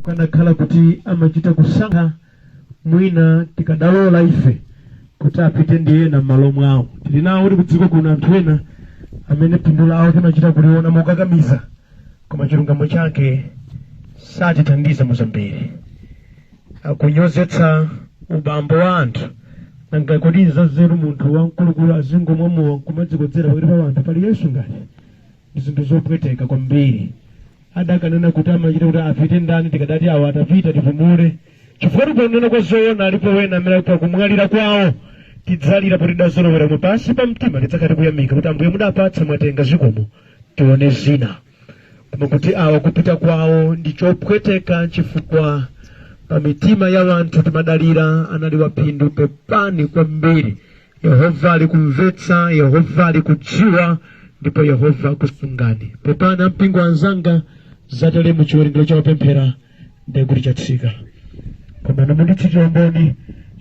kana khala kuti amachita kusankha mwina tikadalola ife kuti apite ndiye na malo mwawo. Tili nawo kuti kudziko kuna anthu ena amene phindu lawo timachita kuliona mokakamiza koma chilungamo chake satithandiza muzambiri. Akunyozetsa ubambo wa anthu nanga kodi nzeru munthu wamkulukulu azingomwamowa kumadzikodzera pakati pa anthu pali Yesu ngati zinthu zopweteka kwambiri. Adakanena kuti amachita kuti apite ndani tikadati awo atapita tivumule chifukwa tikunena kwa zoona alipo wena amene pa kumwalira kwawo tidzalira kuti dazolowera mu pansi pa mtima tidzakati kuyamika kuti Ambuye mudapatsa mwatenga zikomo tione zina. Koma kuti awa kupita kwawo ndi chopweteka chifukwa pa mitima ya anthu timadalira anali waphindu pepani kwambiri. Yehova ali kumvetsa, Yehova ali kudziwa, ndipo Yehova akusungani. Pepana mpingo anzanga zatele mu chiwerengero cha opemphera ndekuti chatsika. Koma namunditsitira mboni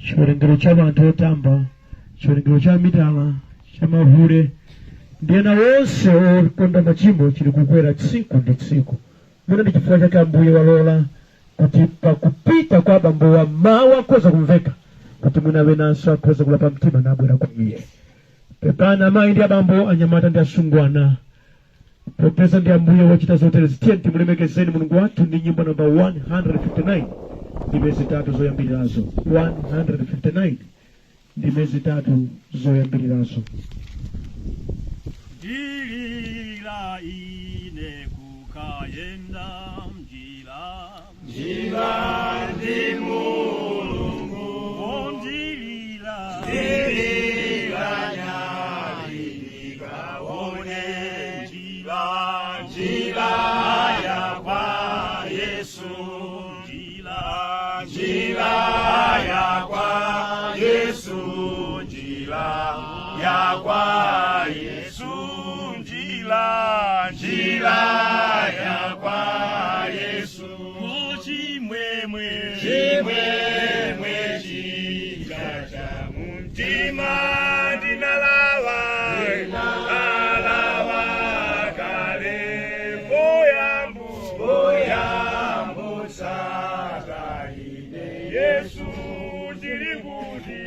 chiwerengero cha anthu otamba, chiwerengero cha mitala, cha mahure, ndiyena wonse okonda machimo chili kukwera tsiku ndi tsiku. Mwina ndi chifukwa chake Ambuye walola kuti pakupita kwa bambo wa mawu akhoza kumveka kuti mwina wenanso akhoza kulapa mtima nabwera kwa iye. Pepana amayi ndi abambo, anyamata ndi asungwana, popeza ndi Ambuye wachita zoterezi. Tiye timulemekezeni Mulungu wathu ndi nyimbo namba 159 ndi mezi 3 zoyambirirazo. 159 ndi mezi 3 zoyambirirazo. Njira ine kukayenda njira ndi Mulungu njira nyali nikaone njira ya kwa Yesu njira ya kwa Yesu njira ya kwa Yesu njira ya kwa Yesu chimwemwe chikacha muntima ndinalawa kale boyambu saka ine Yesu chilikuti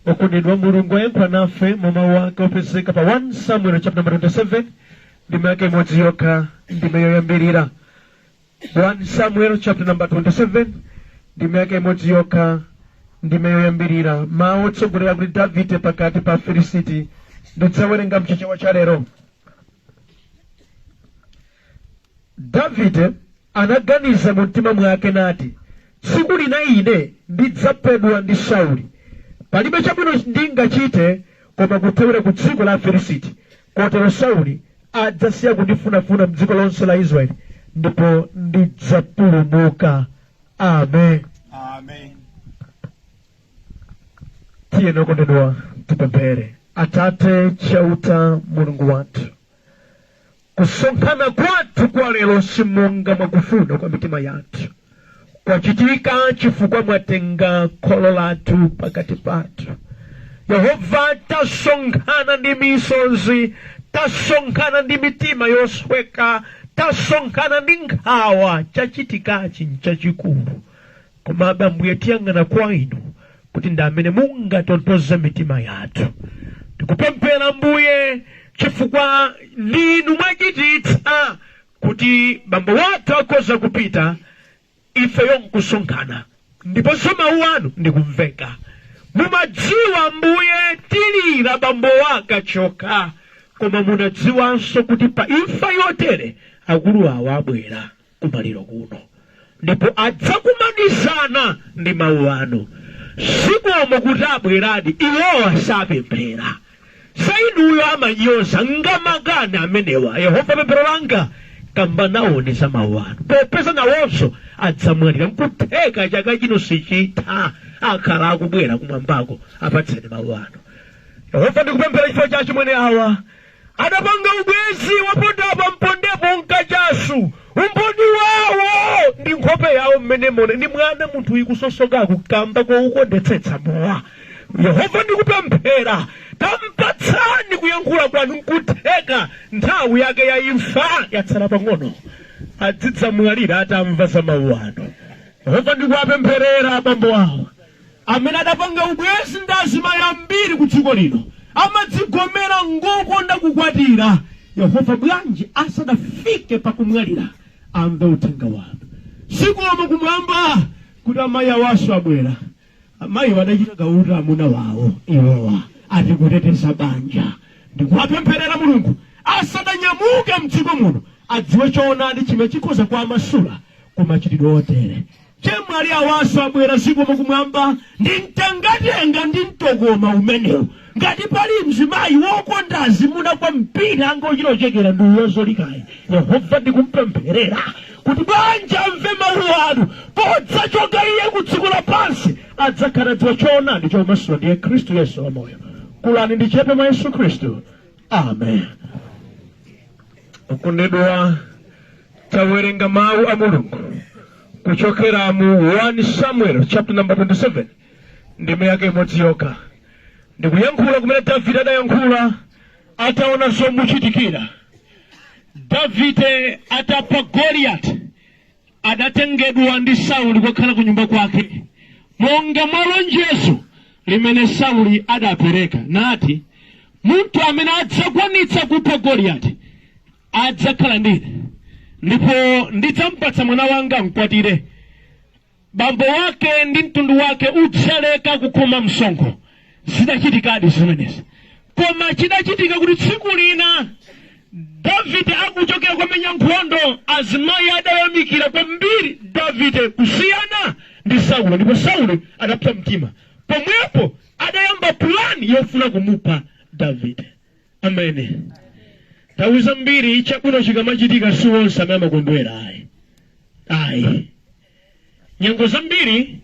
Okundidwa Mulungu yenkwa nafe mama wake opezeka pa 1 Samuel chapter number 27 ndime yake imodzi yokha ndime yoyambirira. 1 Samuel chapter number 27 ndime yake imodzi yokha ndime yoyambirira. Mawu otsogolera kuti Davide pakati pa Afilisiti ndidzawerenga mchichewa cha lero. Davide anaganiza mu mtima mwake nati, tsiku lina ine ndidzaphedwa ndi Sauli. Palibe chabwino ndingachite koma kuthawira ku dziko la Afilisiti. Kotero Sauli adzasiya kundifunafuna m'dziko lonse la Israeli ndipo ndidzapulumuka. Amen. Tiye nokondedwa tipemphere. Atate chauta Mulungu wathu, kusonkhana kwathu kwa lero simonga mwakufuna kwa mitima yathu kwachitika chifukwa mwatenga kholo lathu pakati pathu. Yehova, tasonkhana ndi misozi, tasonkhana ndi mitima yosweka, tasonkhana ndi nkhawa chachitikachi nchachikulu. Komabe Ambuye tiyang'ana kwa inu kuti ndi amene mungatonthoze mitima yathu. Tikupemphera Ambuye chifukwa ndinu mwachititsa kuti bambo wathu akhoza kupita. ifeyo nkusonkhana ndiponso mawu anu ndikumveka. Mumadziwa Mbuye tilira bambo waka choka, koma munadziwanso kuti pa imfa yotere akulu awa abwera kumaliro kuno, ndipo adzakumanizana ndi mawu anu. Sikomo kuti abweradi iwowa sapemphera. Sainuyo amanyoza ngamagana amenewa. Yehova pemphero langa kamba naonesa mawu anu, popeza nawonso adzamwalira nkutheka chaka chino sichitha akhala akubwera kumwambako apatseni mawu anu. Yehova ndikupemphera chifukwa cha chimwene awa adapanga ubwezi wapondapa mpondepo nkachasu, umboni wawo ndi nkhope yawo mmenemone ndi mwana munthu ikusosoka kukamba koukondetsetsa mowa. Yehova ndikupemphera tampatsani kuyankhula kwanu nkutheka nthawi yake ya imfa yatsala pang'ono adzidzamwalira atamva za mawu anu. Yehova ndikuwapempherera abambo awo amene adapanga ubwezi ndi azimayi ambiri ku dziko lino, amadzigomera ngokonda kukwatira. Yehova bwanji asadafike pakumwalira amve uthenga wanu. Sikomo kumwamba kuti amayi awaso abwera. Amayi wadachita gauta amuna wawo iwowa atikutetesa banja. Ndikuwapempherera Mulungu asadanyamuke mdziko muno adziwe choonadi chimene chikhoza kuwamasula kumachitidwe otere. Chemwali awaso abwera sikomo kumwamba ndi mtengatenga ndi mtokoma umenewu. Ngati pali mzimayi wokonda azimuna kwa mpira angochilochekera ndi uyozolikayi. Yehova ndikumpempherera kuti banja amve mawu anu podzachoka iye ku dziko lapansi adzakhala dziwa choonadi chomasula ndiye Khristu Yesu wamoyo. Kulani ndi chepe mwa Yesu Khristu. Amen. Okondedwa, tawerenga mawu a Mulungu kuchokera mu 1 Samuel chapter number 27 ndime yake imodzi yokha. Ndikuyankhula kumene Davide adayankhula ataona zomuchitikira. Davide atapha Goliath adatengedwa ndi Sauli kukhala ku nyumba kwake monga mwa lonjezo limene Sauli adapereka, nati munthu amene adzakwanitsa kupha Goliath adzakhala ndine, ndipo ndidzampatsa mwana wanga mkwatire. Bambo wake ndi mtundu wake udzaleka kukhoma msonkho. Zidachitikadi zimenezi, koma chidachitika kuti tsiku lina Davide akuchokera kumenya nkhondo, azimayi adayamikira kwambiri Davide kusiyana ndi Sauli, ndipo Sauli adapsa mtima. Pomwepo adayamba plani yofuna kumupha Davide. Amene nthawi zambiri chabwino chikamachitika si onse amene amakondwera. Ayi, nyengo zambiri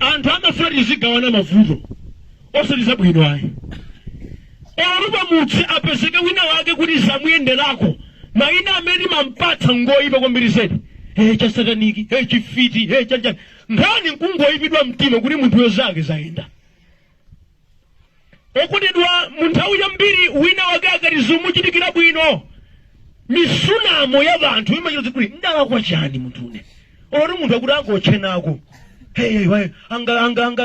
anthu amafuna tizigawana mavuto osati zabwino. Ayi, olupa mutsi apezeke wina wake kuti zamuyenderako mayina amene mampatsa ngoyipa kwambiri zedi. Cha sataniki, chifiti, chanjani. Nkhani nkungoyipidwa mtima kuti munthuyo zake zayenda. Okondedwa, munthawi yambiri wina wake akati zumuchitikira bwino, misunamo ya vanthu imachita kuti ndalakwa chani munthune. Ori munthu akuti angotchenako.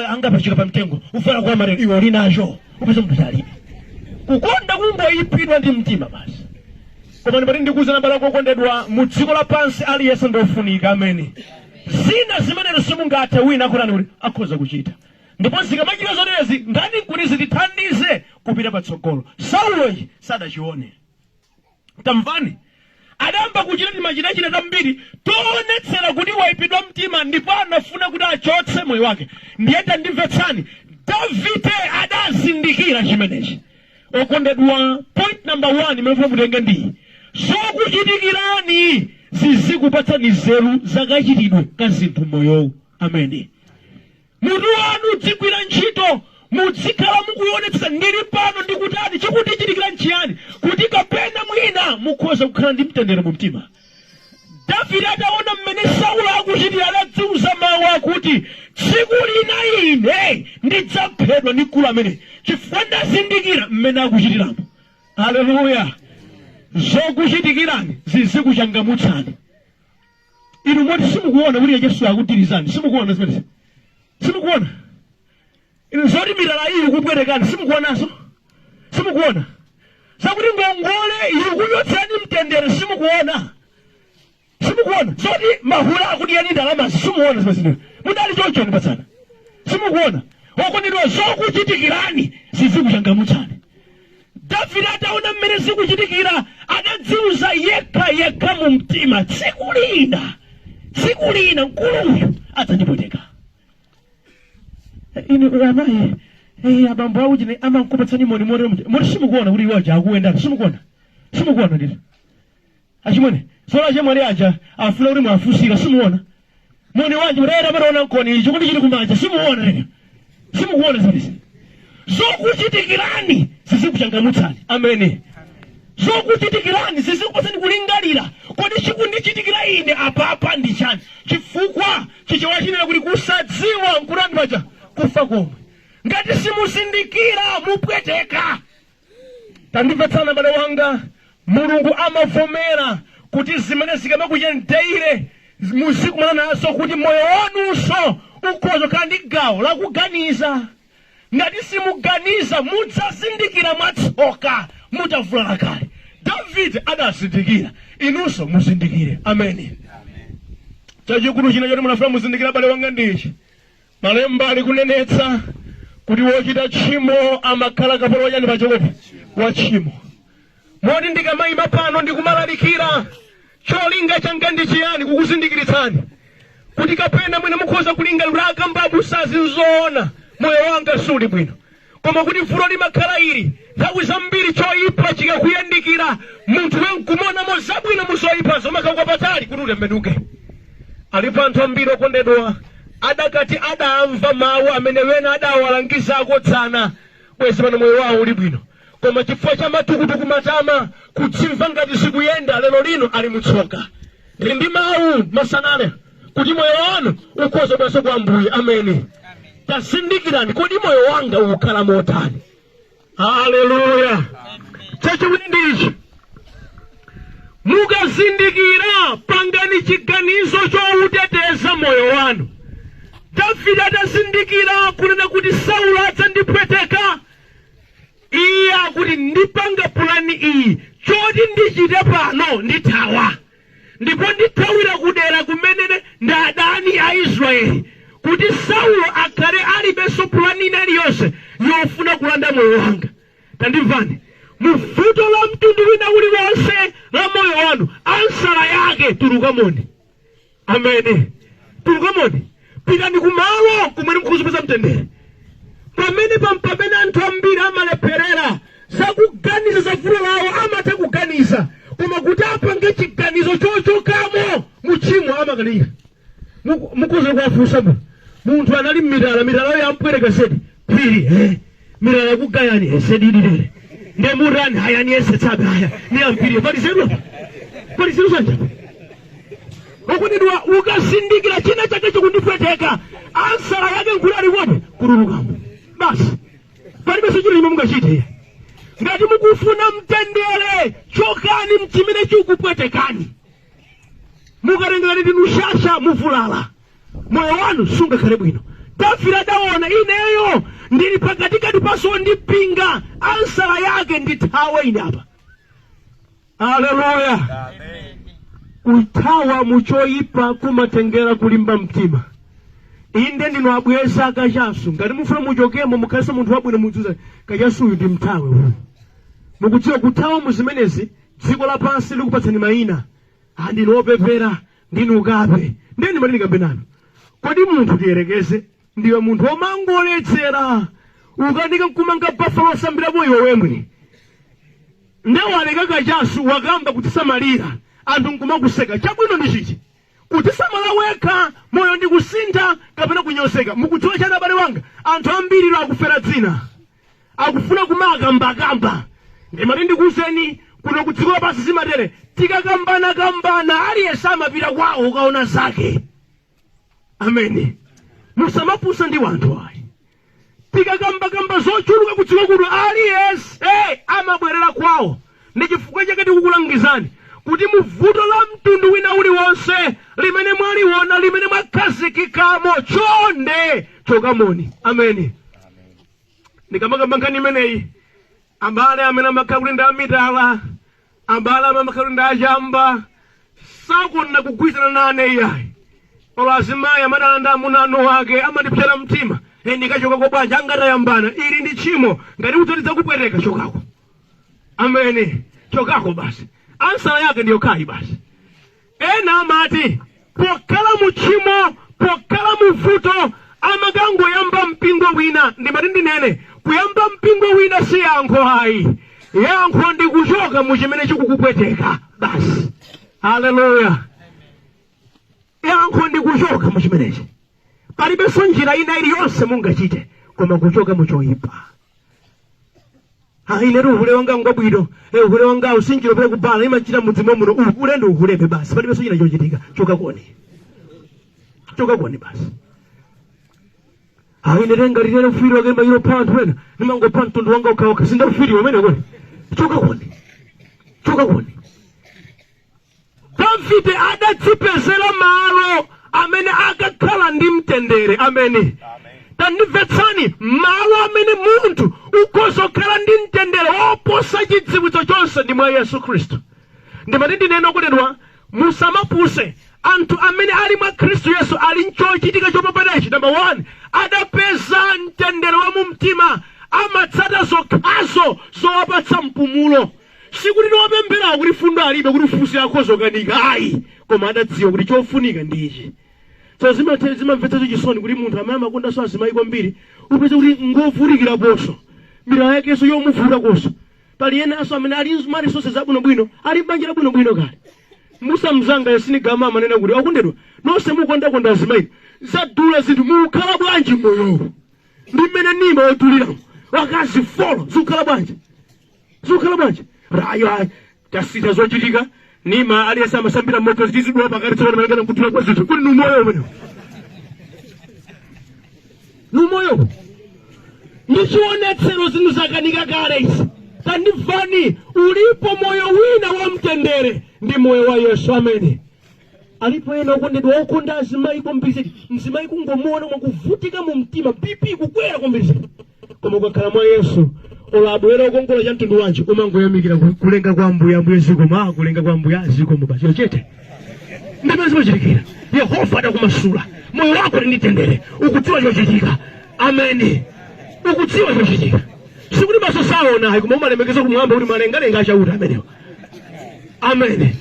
Angapachika pa mtengo ufala kwa marero iwo linacho upeza munthu chalibe. Kukonda kungoyipidwa ndi mtima basi. Koma ndipati ndikuza namba lako okondedwa, mu dziko lapansi aliyense ndofunika. Amene zina zimenezi simungathe wina akhotani kuti akhoza kuchita. Ndipo zikamachita zoterezi ndani kuti zitithandize kupita patsogolo. Sauli sadachione. Tamvani adamba kuchita timachitachita tambiri toonetsera kuti wayipidwa mtima ndipo anafuna kuti achotse moyo wake. Ndiyenda ndimvetsani, Davide adazindikira chimenechi. Okondedwa, point number 1 imene mutenge ndi zokuchitikirani zizikupatsani nzeru zakachitidwe ka zinthu moyowu. Amene mutu wanu dzigwira ntchito muzikhala mukuyonetsa ndili pano ndikutani chikuti chitikira nchiyani kuti kapena mwina mukhoza kukhala ndi mtendere mu mtima. Davide adaona mmene Sauli akuchitira, adadziuza mawu akuti tsiku lina ine ndidzaphedwa ndi mkulu amene chifukwa ndazindikira mmene akuchitiramo. Haleluya. Zokuchitikirani zizikuchangamutsani. Inu moti simukuona kuti Yesu akutirizani, simukuona zimenezi. Simukuona inu zoti milala iyi kubwerekani, simukuonazo. Simukuona zakuti ngongole ikuyotsani mtendere, simukuona. simukuona zoti mahula akudiyani ndalama simuona zimene mudali choncho ndipasana simukuona okondedwa zokuchitikirani zizikuchangamutsani. Davide ataona mmene zikuchitikira adadziuza yekha mu mtima tsiku lina mkuluyu adzandipweteka. Inu amayi abambo auchine amankupatsani moni moti simukuona kuti iwaja akuenda simukuona ndito achimwene sola chemwali aja afuna kuti mwafusika simuona moni wanje mutaera mataona nkoni icho kuti chili kumanja simukuona zilisi zokuchitikirani zizikuchangamutsani. Ameni. Zokuchitikirani zizikupatsani kulingalira kodi chikundichitikira ine apa ndi chani chifukwa chichowachinena kuti kusadziwa nkurani paja kufa komwe. Ngati simusindikira mupweteka. Tandimvetsana bale wanga, Mulungu amavomera kuti zimene zikamakuyendeire muzikumana nazo kuti moyo wanunso ukhoza kukhala ndi gawo lakuganiza. Ngati simuganiza mudzazindikira mwatsoka mutavulala kale. Davide adazindikira, inunso muzindikire. Ameni. Chachikulu china choti munafuna muzindikira bale wanga ndichi. Malemba ali kunenetsa kuti wochita tchimo amakhala kapolo wachani pachokopa wa tchimo. Moti ndikamayima pano ndikumalalikira cholinga changa ndi chiyani kukuzindikiritsani kuti kapena mwina mukhoza kulingalira akambabu sazinzoona moyo wanga suli bwino koma kuti vuto limakhala ili nthawi zambiri choyipa chikakuyandikira munthu wenkumonamo zabwino muzoyipa zomakauka patali kuti utembenuke. Alipo anthu ambiri okondedwa adakati adamva mawu amene wena adawalangizako tsana bwezi pano moyo wawo uli bwino koma chifukwa cha matukutuku matama kudzimva ngati zikuyenda lero lino ali mutsoka. Ndi ndi mawu masanale kuti moyo wanu ukhoza bwaso kwa Ambuye. Ameni. Tasindikirani kodi moyo wanga ukhala motani. Haleluya. Chachiwiri ndichi mukazindikira pangani chiganizo chouteteza moyo wanu. Davide adazindikira kunena kuti Saulo adzandipweteka. Iye akuti ndipanga pulani iyi choti ndichite pano ndithawa ndipo ndithawira kudera kumene ndi adani a Israeli kuti Saulo akhale alibenso pulani ina iliyonse yofuna kulanda moyo wanga. Tandimvani, muvuto la mtundu wina uliwonse la moyo wanu ansala yake tulukamoni. Ameni. Tulukamoni. Pitani kumalo kumene mukuzipeza mtendere. Pamene anthu ambiri amalepherera zakuganiza za vuto lawo amatha kuganiza koma kuti apange chiganizo chochokamo muchimo amakalira. Mukuza kuwafunsa munthu anali mitala yampwereka sedi pili mitala yakugayani sedididere nde murani hayani yesetsabe haya ni ampiri palizeru sanja okondedwa ukazindikira china chake chikundipweteka ansala yake nkulu aliwone kululukamo basi palibenso chilimo mungachite. Ngati mukufuna mtendere chokani mchimene chikupwetekani. Mukarengera ndi nushasha muvulala moyo wanu sungakhale bwino. Davide adaona ineyo ndili pakatikati paso ndipinga ansala yake ndithawe ine apa. Haleluya. Kuthawa muchoyipa kumatengera kulimba mtima. Inde ndino abweza akachasu ngati mufuna muchokemo mukhalisa munthu wabwino mudzuza kachasuyu ndi mthawe uyu. Mukudziwa kuthawa muzimenezi dziko lapansi likupatsani mayina andinopepera ndinukape ndeni mali ndikambe nanu. Kodi munthu tiyerekeze ndiwe munthu womangoletsera ukanika nkumanga buffalo sambira moyo wemwe ndewaleka kachasu wakamba kutisamalira anthu nkumakuseka chabwino ndi chichi kutisamala wekha moyo ndi kusintha kapena kunyozeka. Mukudziwa chani abale wanga anthu ambiri akufera dzina akufuna kumakambakamba ndimati ndikuwuzeni kuno kudziko lapansi zimatere tikakambana aliyense amapita kwawo ukaona zake. Ameni. Musamapusa ndi wanthu ayi. Tikakambakamba zochuluka kudziko kuno aliyense amabwerera kwawo. Ndi chifukwa chake tikukulangizani kuti muvuto la mtundu wina uliwonse limene mwaliona limene mwakhazikikamo chonde chokamoni. Ameni. Ndikamakamba nkhani imeneyi ambale amene amakhala kuti ndi amitala ambale amene amakhala ndi achamba sakona kugwizana nane yayi olazimaya amadanda munano wake amadipyala mtima ndikachoka kwa banja angatayambana ili ndi chimo ngati utotidza kupweteka chokako. Ameni. Chokako basi. Ansala yake ndiyo kai basi. Ena amati pokala muchimo, pokala muvuto, amagango yamba mpingo wina. Ndimati nene kuyamba mpingo wina si yankho hai. Yankho ndi kuchoka muchimene chikukupweteka basi. Hallelujah. Yankho ndi kuchoka muchimenechi. Palibenso njira ina iliyonse mungachite koma kuchoka muchoipa. Ilero uhule wanga ngwabwino, uhule wanga usinjiro pele kubala imachira mudzimo muno uhule ndo uhulebe basi. Palibenso njira chochitika choka koni. Choka koni basi. Inerenga lilele ufiri wake mayiro pantu wena. Nimango pantu ndo wanga ukaoka sinda ufiri wamene koni. Choka koni. Choka koni. Davide adatsipezela malo amene akakhala ndi mtendere. Ameni. Tandimvetsani malo amene munthu ukuzokhala ndi mtendere woposa chidziwitso chonse ndi mwa Yesu Khristu. Ndimati ndinena kutedwa musamapuse anthu amene ali mwa Khristu Yesu ali nchochitika chopoperechi. Number 1, adapeza mtendere wa mu mtima, amatsata zokhazo zowapatsa mpumulo. Sikuti wapemphera kuti fundo alibe kuti ufusi yako zokanika ayi, koma adadziwa kuti chofunika ndi ichi. So zimamvetsa chisoni kuti munthu amene amakonda so azimayi kwambiri upeze kuti ngovutikira poso mira yakenso yomuvuta koso. Pali ena aso amene ali mali zonse zabwinobwino ali banja labwinobwino kale. Musa mzanga yasinigama amanena kuti akundedwa nonse mukondakonda azimayi zadula zinthu mukhala bwanji moyo ndi mmene nima otuliramo wakazi folo zikukhala bwanji. Zikukhala bwanji rayo tasita zochitika nima aliyesa amasambira moto zizidwa pakati tsopano malekana kutula kwa zinthu kuti numoyo umene. Numoyo ndichionetsero zinthu zakanika kale izi. Tandimvani ulipo moyo wina wa mtendere ndi moyo wa Yesu. Ameni. Alipo ena okondedwa okonda azimayi kwambiri mzimayi kungomuona mwakuvutika mu mtima pipi kukwera kwambiri koma ukakhala mwa Yesu olabwera ukongola cha mtundu wanji umangoyamikira kulenga kwa Ambuye zikomo kulenga kwa Ambuye zikomo basi chete ndimene zimachitikira. Yehova adakumasula moyo wako ndi mtendere ukudziwa chochitika. Ameni. Ukudziwa chochitika sikuti maso saona hayi koma umalemekeza kumwamba kuti malengalenga achauta amenewa. Ameni.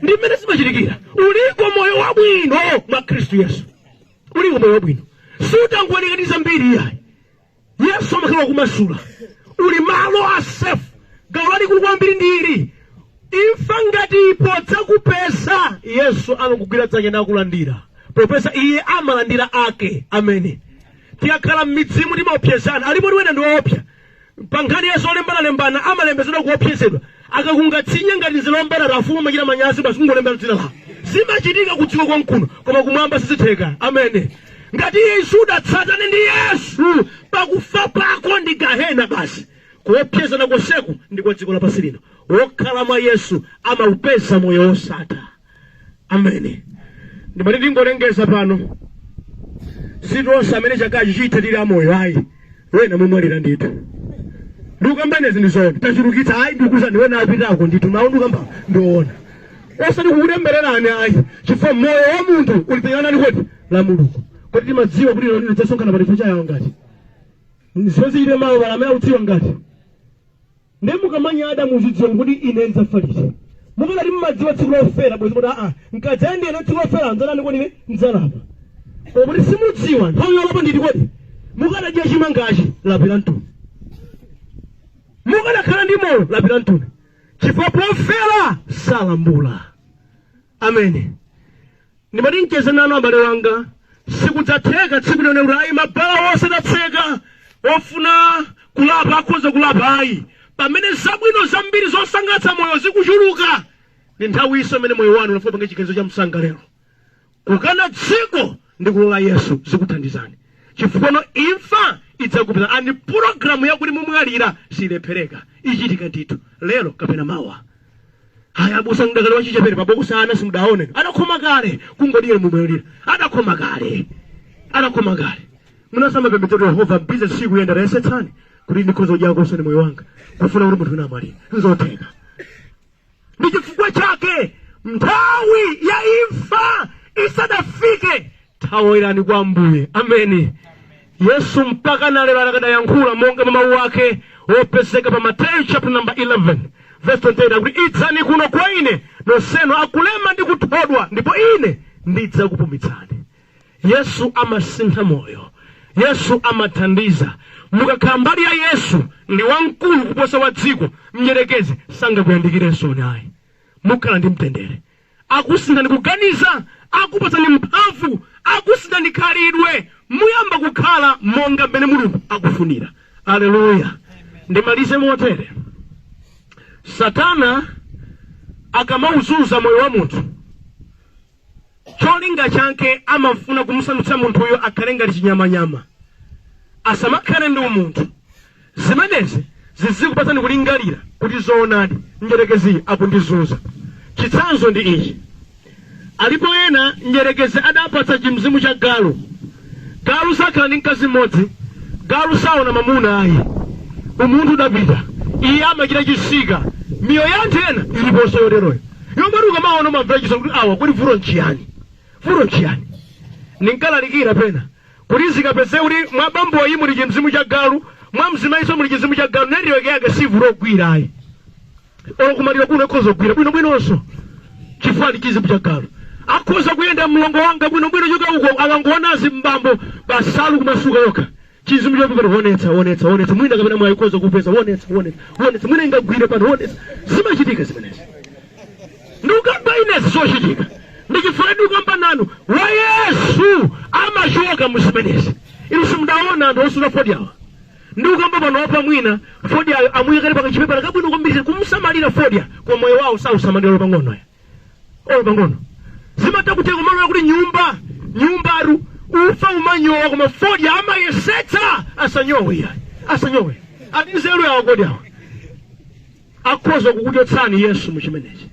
Ndimene zimachitikira uliko moyo wabwino mwa Khristu Yesu. Uliko moyo wabwino sutangwaniganiza mbiri yayi. Yesu amakhala kumasula uli malo asefu gaulani kuli kwambiri ndiri imfa ngati ipodza kupeza Yesu amakugwira dzanja nakulandira popeza iye amalandira ake. Ameni. Tiyakhala m'midzimu timaopsezana alipo tiwena ndiwoopsa pankhani Yesu olembanalembana amalembezedwa kuopsezedwa akakungatsinya ngati nzilombana rafumu machita manyazi basi kungolembera dzina lawo. Zimachitika kudziko kwamkuno koma kumwamba sizitheka. Ameni. Ngati Yesu udatsatane ndi Yesu pakufa pako ndi gahena basi kuopsezana koseku ndi kwa dziko lapansi lino. Wokhala mwa Yesu amaupeza moyo wosatha. Ameni. Ndimati ndingolengeza pano sitonse amene chakachi chitha tili amoyo ayi wena mumwalira ndithu. Ndikukambanezi ndizona tachulukitsa ayi ndikuzani wena apitako ndithu nawo ndikamba ndiona osati kukutembererani ayi chifukwa moyo wa munthu ulipenyana kodi la Mulungu. Kodi timadziwa kuti lino lidzasonkhana pa chifukwa chayo ngati ziwezire mawu pala amene akudziwa ngati nemukamanya Adamu uzidziwa kuti ine ndidzafa. Mukati mmadziwa tsiku lofera bwezi kuti nkadzayende ino tsiku lofera ndzanani kodi ndzalapa kuti simudziwa nthawi yolapa nditi kodi mukadadya chimangachi lapira mtuni mukadakhala ndi moyo lapira mtuni chifukwa pofera salambula. Ameni. Ndimati mcheze nanu abale wanga sikudzatheka tsiku lino urayi mabala wonse adatseka ofuna kulapa akhoza kulapa ayi pamene zabwino zambiri zosangalatsa moyo zikuchuluka ndi nthawi iso imene moyo wanu unafuna pange chiganizo cha msangalero kukana dziko ndi kulola Yesu zikuthandizani chifukwa no imfa idzakupita ani programu yakuti mumwalira silephereka ichitika ndithu lero kapena mawa. Haya abusa ngakale wachichepere pabokusa ana simudaone adakhoma kale kungodira mumwalira adakhoma kale munasamba pembedzero Yehova bize siku yenda resetsani kuti ndikhozo jako sone moyo wanga kufuna kuti munthu namwalira nzotheka. Ndi chifukwa chake nthawi ya imfa isadafike thawirani kwa Ambuye. Ameni. Yesu mpaka nalero akadayankhula monga mawu ake opezeka pa Mateyu chapter number 11 verse 28 akuti idzani kuno kwa ine nonsenu akulema ndi kuthodwa ndipo ine ndidzakupumitsani. Yesu amasintha moyo. Yesu amathandiza. Mukakhala mbali ya Yesu ndi wamkulu kuposa wa dziko, mnyerekezi sangakuyandikirenso naye. Mukhala ndi mtendere. Akusinthani kuganiza, akupatsani mphamvu, akusinthani khalidwe, muyamba kukhala monga mmene Mulungu akufunira. Haleluya. Ndimalize motere. Satana akamauzuza moyo wa munthu, cholinga chake amafuna kumsandutsa munthuyo akhale ngati chinyamanyama, asamakhale ndi umunthu. Zimenezi zizikupatsani kulingalira kuti zoonadi njerekezi akundizunza. Chitsanzo ndi ichi. Alipo ena njerekezi adapatsa chimzimu cha galu. Galu sakhala ndi mkazi mmodzi, galu saona mamuna ayi. Umunthu udapita, iye amachita chisika, miyoyo ya anthu ena iliponso yoteroyo. Yomaruka maono mamvera chisoni kuti awa kuti vuto nchiyani. Vuto nchiyani. Ninkalalikira pena kuti zikapeze kuti mwa bamboyi muli chimzimu cha galu, mwa mzimayiso muli chimzimu cha galu, neriweke yake si vuto gwira ayi. Okumalira kuno khoza gwira bwinobwinonso chifukwa chimzimu cha galu. Akhoza kuyenda mlongo wanga bwinobwino choka uko akangonazi mbambo basalu kumasuka yokha. Chizimbu chopita wonetsa mwina kapena mwayikoza kupeza wonetsa mwina ingagwire pano wonetsa. Zimachitika zimenezi. Ndikamba inezi zochitika. Ndikifuna kwamba nanu wa Yesu amachoka muzimenezi. Ili simudaona anthu osula fodi awa. Ndikamba pano opa mwina fodi ayo amuyekere pakachipepa kabwino kwambiri kumsamalira fodi kwa moyo wawo sausamalira pang'ono aya. Pang'ono. Zimatakuteka malo kuti nyumbaru ufa umanyowa kuma fodi ama yesetsa asanyowe. Adinzeru yawo kodi awo. Akhoza kukuchotsani Yesu muchimenechi.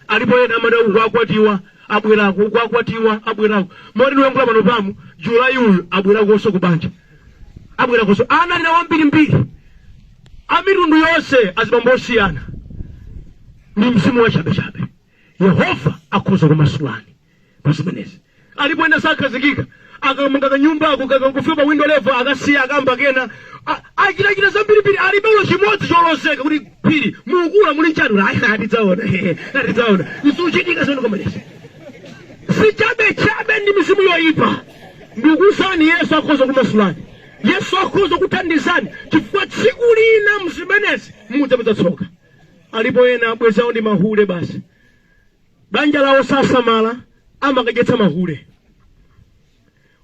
Alipo ena amene ukwakwatiwa abwerako abwerako. Mori wengula pano pamu Julai uyu abwerakonso kubanja. Abwerakonso ana lina wambiri. Amitundu yonse azibambosiyana. Ni mzimu wa chabe. Yehova akhoza kumasulani pasimenezi. Alipo ena sakazikika akamunga nyumba akukufika window level akasiya akamba kena achira zambiri alipo chimodzi choloseka kuti phiri mukula muli nchanu hayi atidzaona isuchitika zone komelezi. Si chabe ndi mizimu yoipa. Ndikusani Yesu akhoza kumasulani. Yesu akhoza kuthandizani chifukwa tsiku lina mzimenezi mudzatsoka. Alipo ena abwezawo ndi mahule basi. Banja lawo sasamala amakadyetsa mahule.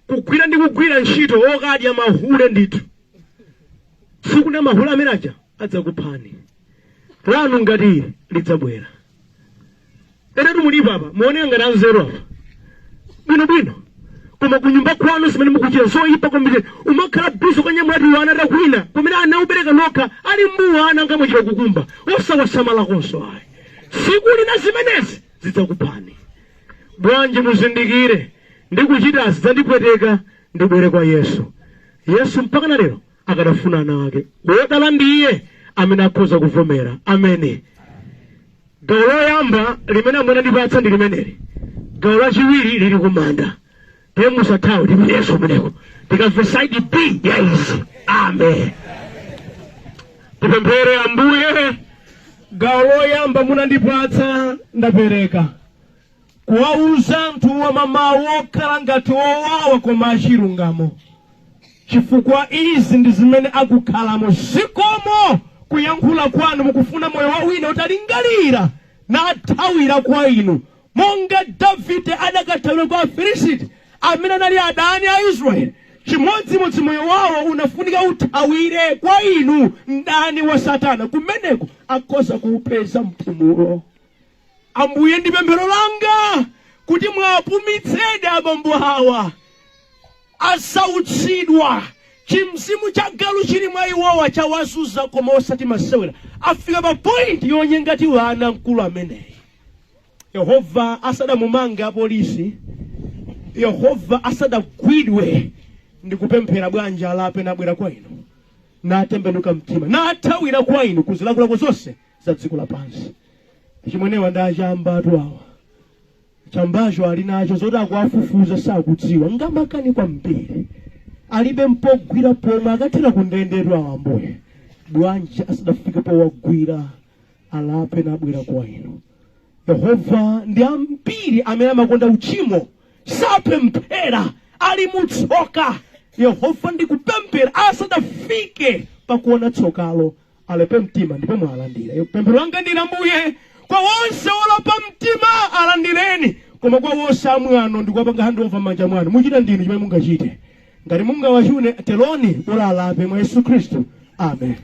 Kugwira ndi kugwira ntchito okadya mahule ndithu. Tsiku na mahule amene aja adzakuphani. Lanu ngati lidzabwera. Ena tumulipa apa muone ngati anzeru apa. Bwino. Koma kunyumba kwanu zimene mukuchita zoyipa kwambiri umakhala bizo kanyamwati wana takwina kumene ana ubereka nokha ali mbuwa ana ngamuchita kukumba osawasamala konso ayi. Tsiku lina zimenezi zidzakuphani. Bwanji muzindikire ndikuchita zidzandipweteka ndibwere kwa Yesu. Yesu mpaka na lero akadafuna ana ake. Wodala ndiye amene akhoza kuvomera. Ameni. Gawo loyamba limene amene ndipatsa ndi limeneli. Gawo lachiwiri lili kumanda. Musathawe ndi Yesu mweneko. Tikamve side B ya izi. Amen. Tipemphere Ambuye. Gawo loyamba munandipatsa ndapereka. Kuwauza anthu wa mamawo okhala ngati owawa koma achilungamo. Chifukwa izi ndi zimene akukhalamo zikomo kuyankhula kwanu mukufuna moyo wa wina utalingalira na athawira kwa inu. Monga Davide adakathawira kwa Afilisti amene anali adani a Israeli. Chimodzimodzi moyo wawo unafunika uthawire kwa inu mdani wa Satana. Kumeneko akhoza kuupeza mpumulo. Ambuye ndi pemphero langa kuti mwapumitsede abambo hawa asautsidwa. Chimzimu cha galu chili mwa iwowa chawazunza koma osati masewera. Afika pa point yonyengati wana mkulu ameneyi. Yehova asadamumanga apolisi. Yehova asadagwidwe ndikupemphera bwanja alape nabwera kwa inu. Na atembenuka mtima. Na athawira kwa inu kuzilakolako zonse za dziko lapansi. chimwene wadachamba atu awa chambacho ali nacho zoti akuafufuza sakudziwa ngamakani kwambiri alibe mpogwira pomwe akathera kundendedwa awamboye bwanji asadafike powagwira alape nabwera kwa inu. Yehova ndi ambiri amene amakonda uchimo sapemphera ali mutsoka. Yehova ndikupemphera asadafike pakuona tsokalo alepe mtima ndipo mwalandira. Pemphero langa ndi Ambuye kwa wonse olapa mtima alandireni, koma kwa wonse amwano ndikuwapanga handover manja mwanu. Muchita ndinu chimene mungachite. Ngati mungawachune teloni ola alape mwa Yesu Kristu. Amen.